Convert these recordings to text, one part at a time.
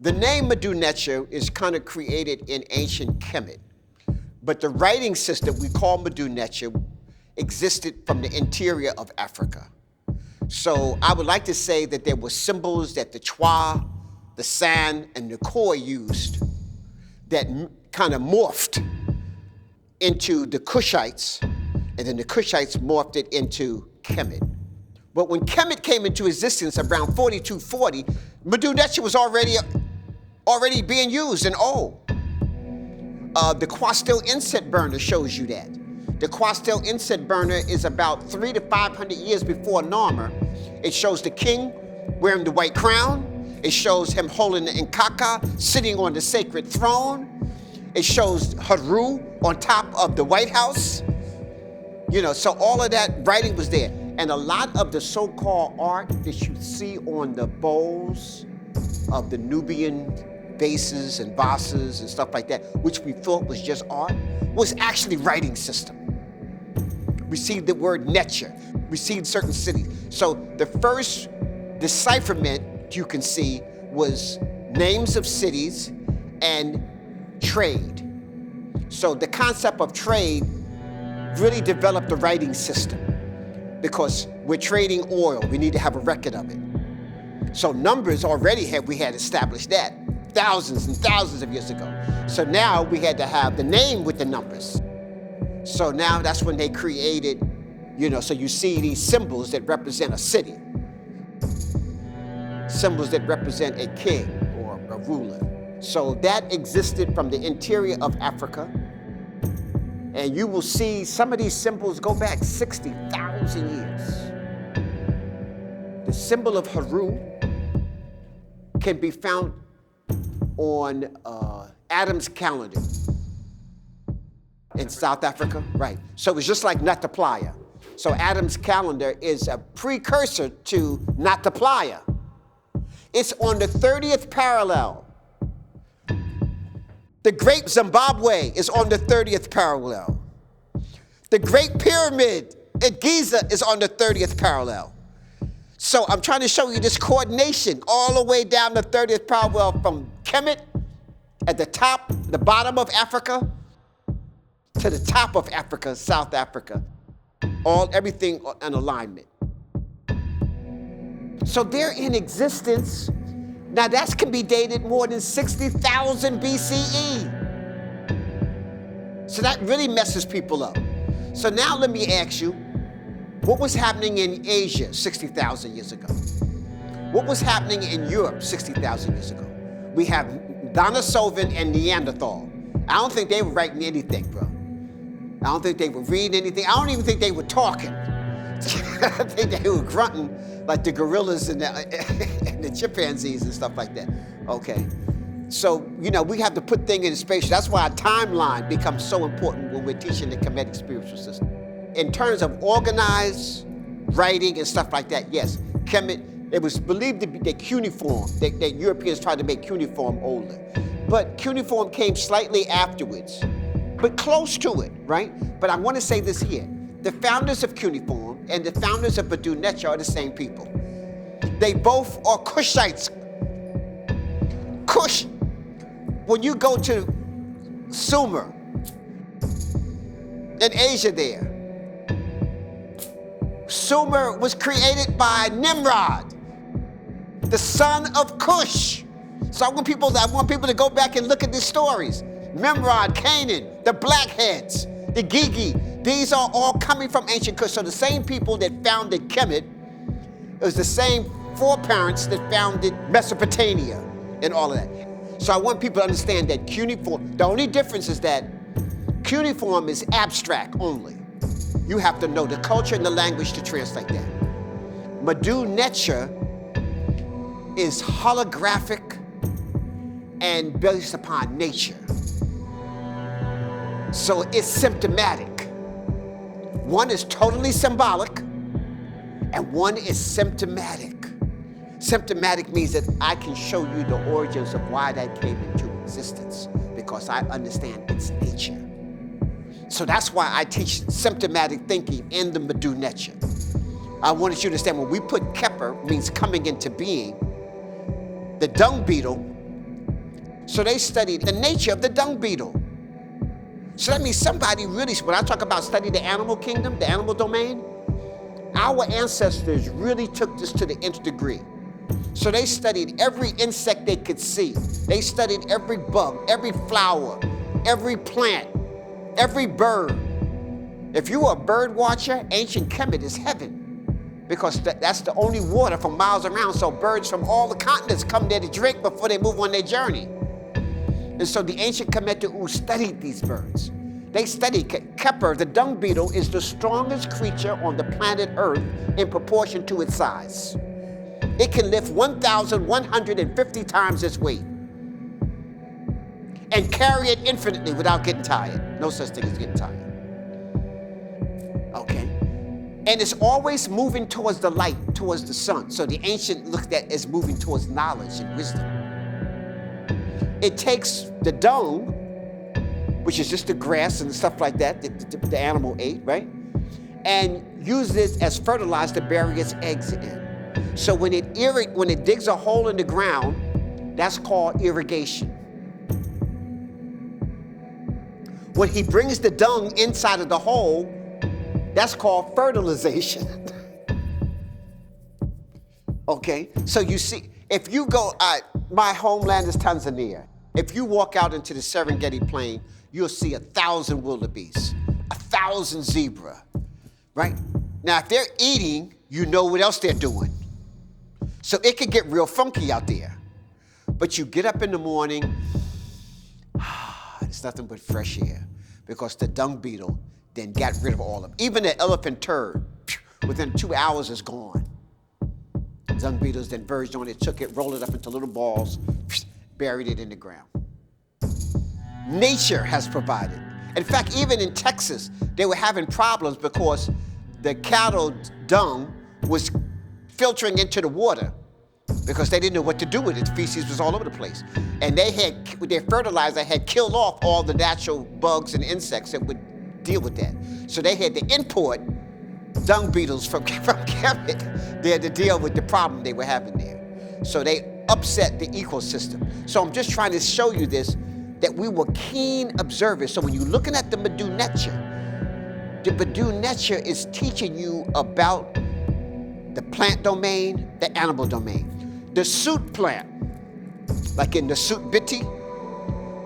The name Medu Neter is kind of created in ancient Kemet, but the writing system we call Medu Neter existed from the interior of Africa. So I would like to say that there were symbols that the Chwa, the San, and the Khoi used that kind of morphed into the Kushites, and then the Kushites morphed it into Kemet. But when Kemet came into existence around 4240, Medu Neter was already being used and old. The Quastel incense burner shows you that. The Quastel incense burner is about 300 to 500 years before Narmer. It shows the king wearing the white crown. It shows him holding the Nkaka, sitting on the sacred throne. It shows Haru on top of the White House. So all of that writing was there. And a lot of the so-called art that you see on the bowls of the Nubian vases and vases and stuff like that, which we thought was just art, was actually writing system. Received the word Neter, received certain cities. So the first decipherment you can see was names of cities and trade. So the concept of trade really developed the writing system because we're trading oil. We need to have a record of it. So numbers we had established that thousands and thousands of years ago. So now we had to have the name with the numbers. So now that's when they created, so you see these symbols that represent a city, symbols that represent a king or a ruler. So that existed from the interior of Africa. And you will see some of these symbols go back 60,000 years. The symbol of Haru can be found on Adam's calendar in South Africa, right? So it's just like Nataplaya. So Adam's calendar is a precursor to Nataplaya. It's on the 30th parallel. The Great Zimbabwe is on the 30th parallel. The Great Pyramid at Giza is on the 30th parallel. So I'm trying to show you this coordination all the way down the 30th parallel from Kemet at the top, the bottom of Africa, to the top of Africa, South Africa. Everything in alignment. So they're in existence. Now that can be dated more than 60,000 BCE. So that really messes people up. So now let me ask you, what was happening in Asia 60,000 years ago? What was happening in Europe 60,000 years ago? We have Denisovan and Neanderthal. I don't think they were writing anything, bro. I don't think they were reading anything. I don't even think they were talking. I think they were grunting like the gorillas and the chimpanzees and stuff like that. Okay. So, we have to put things in space. That's why a timeline becomes so important when we're teaching the Kemetic spiritual system. In terms of organized writing and stuff like that, yes, Kemet, it was believed to be the cuneiform, that Europeans tried to make cuneiform older. But cuneiform came slightly afterwards, but close to it, right? But I want to say this here. The founders of cuneiform and the founders of Medu Neter are the same people. They both are Kushites. Kush, when you go to Sumer in Asia there, Sumer was created by Nimrod, the son of Kush. So I want people to go back and look at these stories. Nimrod, Canaan, the Blackheads, the Gigi, these are all coming from ancient Kush. So the same people that founded Kemet, it was the same foreparents that founded Mesopotamia and all of that. So I want people to understand that cuneiform, the only difference is that cuneiform is abstract only. You have to know the culture and the language to translate that. Medu Neter is holographic and based upon nature. So it's symptomatic. One is totally symbolic and one is symptomatic. Symptomatic means that I can show you the origins of why that came into existence because I understand its nature. So that's why I teach symptomatic thinking in the Medu Neter. I wanted you to understand when we put Keper, means coming into being, the dung beetle So they studied the nature of the dung beetle. So that means somebody really, when I talk about studying the animal kingdom, the animal domain, our ancestors really took this to the nth degree. So they studied every insect they could see. They studied every bug, every flower, every plant, every bird. If you were a bird watcher, ancient Kemet is heaven, because that's the only water for miles around. So birds from all the continents come there to drink before they move on their journey. And so the ancient Kemetu studied these birds. They studied Kepler, the dung beetle, is the strongest creature on the planet Earth in proportion to its size. It can lift 1,150 times its weight and carry it infinitely without getting tired. No such thing as getting tired. Okay? And it's always moving towards the light, towards the sun. So the ancient looked at as moving towards knowledge and wisdom. It takes the dung, which is just the grass and stuff like that the animal ate, right? And uses it as fertilizer to bury its eggs in. So when it digs a hole in the ground, that's called irrigation. When he brings the dung inside of the hole, that's called fertilization. Okay, so you see, if you go, my homeland is Tanzania. If you walk out into the Serengeti Plain, you'll see 1,000 wildebeest, 1,000 zebra, right? Now, if they're eating, you know what else they're doing. So it could get real funky out there. But you get up in the morning, it's nothing but fresh air, because the dung beetle then got rid of all of them. Even the elephant turd, within 2 hours is gone. Dung beetles then verged on it, took it, rolled it up into little balls, buried it in the ground. Nature has provided. In fact, even in Texas, they were having problems because the cattle dung was filtering into the water because they didn't know what to do with it. The feces was all over the place. And their fertilizer had killed off all the natural bugs and insects that would deal with that. So they had to import dung beetles from Kemet there to deal with the problem they were having there. So they upset the ecosystem. So I'm just trying to show you this, that we were keen observers. So when you're looking at the Medu Neter, the Medu Neter is teaching you about the plant domain, the animal domain. The suit plant, like in the suit biti,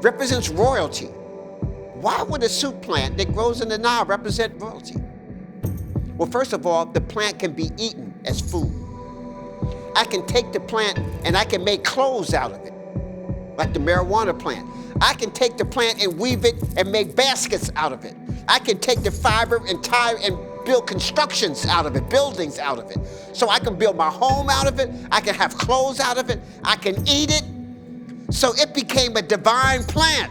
represents royalty. Why would a suit plant that grows in the Nile represent royalty? Well, first of all, the plant can be eaten as food. I can take the plant and I can make clothes out of it, like the marijuana plant. I can take the plant and weave it and make baskets out of it. I can take the fiber and tie and build constructions out of it, buildings out of it. So I can build my home out of it. I can have clothes out of it. I can eat it. So it became a divine plant.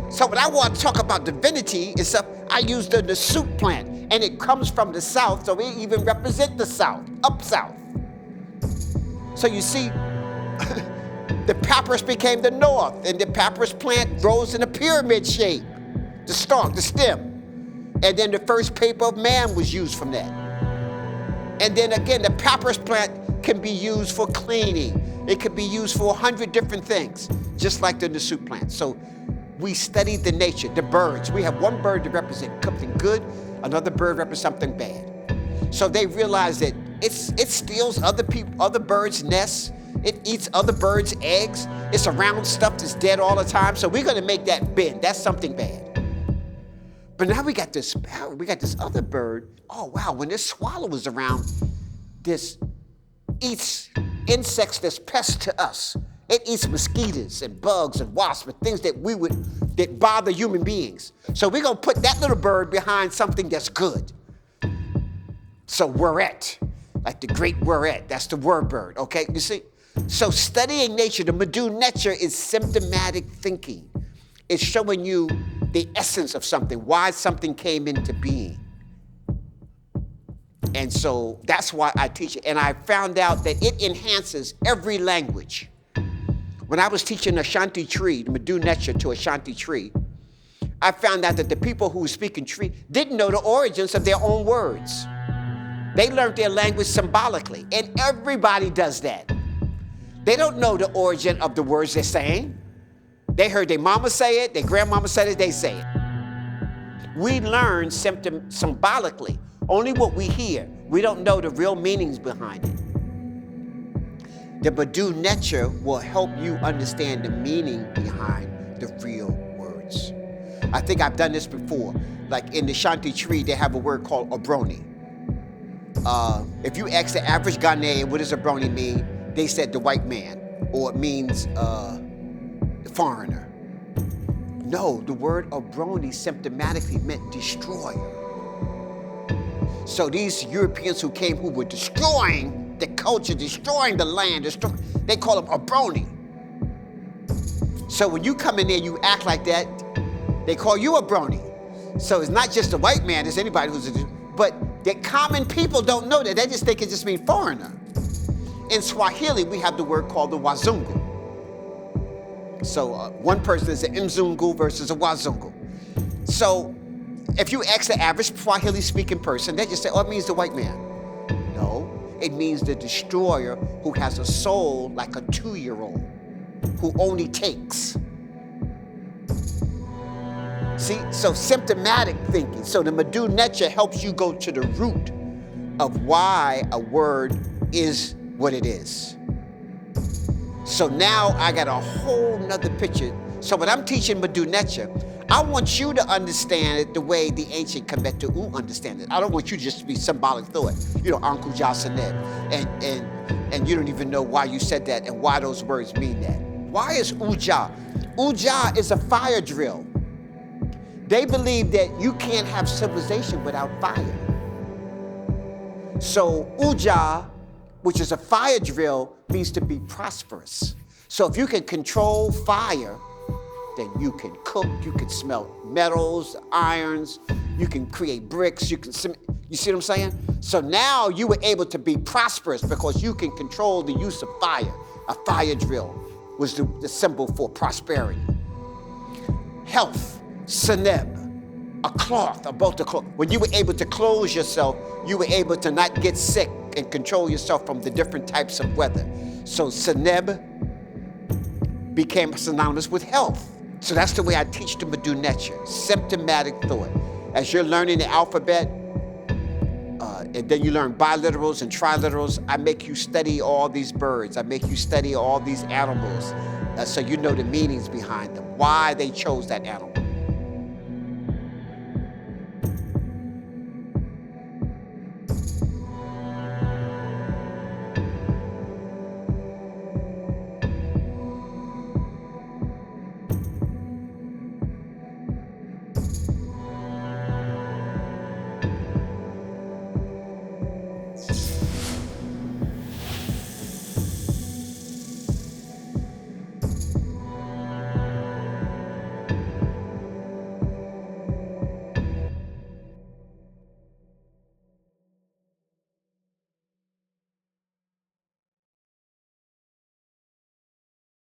So when I want to talk about divinity and stuff, I use the suit plant. And it comes from the south, so it even represents the south, up south. So you see, the papyrus became the north, and the papyrus plant grows in a pyramid shape, the stalk, the stem. And then the first paper of man was used from that. And then again, the papyrus plant can be used for cleaning. It could be used for 100 different things, just like the suit plant. So we studied the nature, the birds. We have one bird to represent something good, another bird represents something bad. So they realized that it steals other birds' nests. It eats other birds' eggs. It's around stuff that's dead all the time. So we're going to make that bend. That's something bad. But now we got this other bird. Oh, wow, when this swallow is around, this eats insects that's pests to us. It eats mosquitoes and bugs and wasps and things that bother human beings. So we're going to put that little bird behind something that's good. So weret, like the great weret, that's the word bird, okay? You see? So studying nature, the Medu Neter is symptomatic thinking. It's showing you the essence of something, why something came into being. And so that's why I teach it. And I found out that it enhances every language. When I was teaching Ashanti Tree, the Medu Neter to Ashanti Tree, I found out that the people who were speaking Tree didn't know the origins of their own words. They learned their language symbolically, and everybody does that. They don't know the origin of the words they're saying. They heard their mama say it, their grandmama said it, they say it. We learn symbolically, only what we hear. We don't know the real meanings behind it. The Medu Neter will help you understand the meaning behind the real words. I think I've done this before. Like in the Shanti tree, they have a word called obroni. If you ask the average Ghanaian, what does obroni mean? They said the white man, or it means the foreigner. No, the word obroni symptomatically meant destroyer. So these Europeans who came, who were destroying the culture, destroying the land, they call them obroni. So when you come in there, you act like that, they call you obroni. So it's not just a white man, it's anybody but the common people don't know that. They just think it just means foreigner. In Swahili, we have the word called the wazungu. So one person is an mzungu versus a wazungu. So if you ask the average Swahili-speaking person, they just say, oh, it means the white man. No, it means the destroyer who has a soul like a 2-year-old, who only takes. See, so symptomatic thinking. So the Medu Neter helps you go to the root of why a word is what it is. So now I got a whole nother picture. So when I'm teaching Medu Neter, I want you to understand it the way the ancient Kemetu understand it. I don't want you just to be symbolic through it. You know, Uncle Jasaneb, and you don't even know why you said that and why those words mean that. Why is Uja? Uja is a fire drill. They believe that you can't have civilization without fire. So Uja, which is a fire drill, means to be prosperous. So if you can control fire, then you can cook, you can smelt metals, irons, you can create bricks, you see what I'm saying? So now you were able to be prosperous because you can control the use of fire. A fire drill was the symbol for prosperity. Health, seneb, a cloth, a bolt of cloth. When you were able to clothe yourself, you were able to not get sick and control yourself from the different types of weather. So seneb became synonymous with health. So that's the way I teach the Medu Neter, symptomatic thought. As you're learning the alphabet, and then you learn biliterals and triliterals, I make you study all these birds. I make you study all these animals so you know the meanings behind them, why they chose that animal.